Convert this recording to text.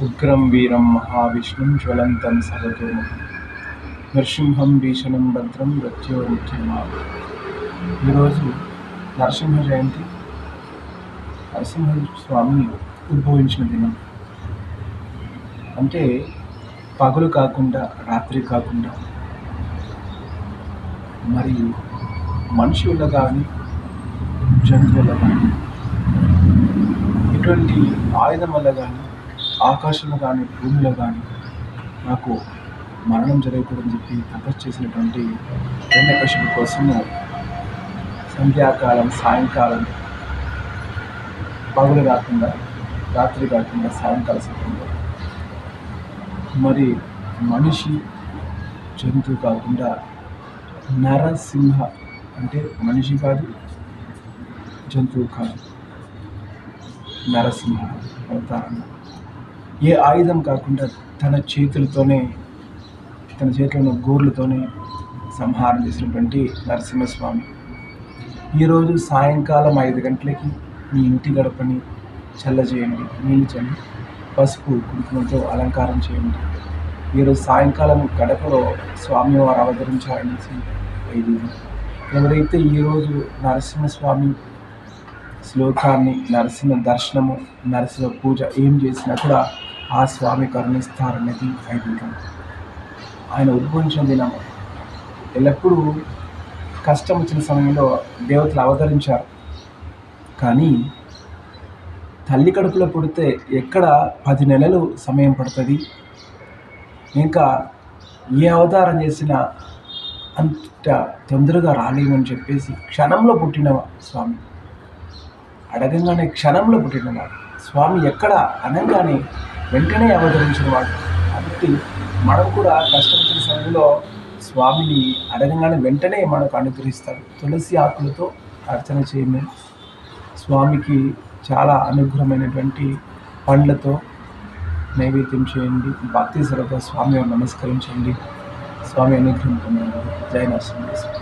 ఉగ్రం వీరం మహావిష్ణుం జ్వలంతం సర్వతోముఖం నృసింహం భీషణం భద్రం మృత్యోర్ముఖ్యమాం. ఈరోజు నరసింహ జయంతి. నరసింహస్వామి ఉద్భవించిన దినం. అంటే పగలు కాకుండా రాత్రి కాకుండా మరియు మనుషుల కానీ జంతువుల కానీ ఇటువంటి ఆయుధం వల్ల కానీ ఆకాశంలో కానీ భూమిలో కానీ నాకు మరణం జరగకూడదని చెప్పి తపస్సు చేసినటువంటి హిరణ్యకశిపుడి కోసము సంధ్యాకాలం సాయంకాలం పగలు కాకుండా రాత్రి కాకుండా సాయంకాల సమయంలో మరి మనిషి జంతువు కాకుండా నరసింహ అంటే మనిషి కాదు జంతువు కాదు నరసింహ అవతారం. ఏ ఆయుధం కాకుండా తన చేతిలో ఉన్న గోర్లతోనే సంహారం చేసినటువంటి నరసింహస్వామి ఈరోజు సాయంకాలం 5 గంటలకి మీ ఇంటి గడపని చల్లజేయండి, నీళ్ళు చల్లి పసుపు కుంకుమతో అలంకారం చేయండి. ఈరోజు సాయంకాలం గడపలో స్వామివారు అవతరించారనేసి ఐదీది. ఎవరైతే ఈరోజు నరసింహస్వామి శ్లోకాన్ని, నరసింహ దర్శనము, నరసింహ పూజ ఏం చేసినా కూడా ఆ స్వామి కరుణిస్తారనేది ఐదీకం. ఆయన ఉద్భవించిన దినం. ఎల్లప్పుడూ కష్టం వచ్చిన సమయంలో దేవతలు అవతరించారు. కానీ తల్లి కడుపులో పుడితే ఎక్కడ 10 నెలలు సమయం పడుతుంది. ఇంకా ఏ అవతారం చేసినా అంత తొందరగా రాలేమని చెప్పేసి క్షణంలో పుట్టిన స్వామి, అడగంగానే క్షణంలో పుట్టినవాడు స్వామి, ఎక్కడ అనగానే వెంటనే అవతరించిన వాడు. కాబట్టి మనం కూడా కష్టం వచ్చిన సమయంలో స్వామిని అడగంగానే వెంటనే మనకు అనుగ్రహిస్తాడు. తులసి ఆకులతో అర్చన చేయమని, స్వామికి చాలా అనుగ్రహమైనటువంటి పండ్లతో నైవేద్యం చేయండి. భక్తి శ్రద్ధ స్వామి నమస్కరించండి. స్వామి అనుగ్రహం పొందండి. జై నరసింహ.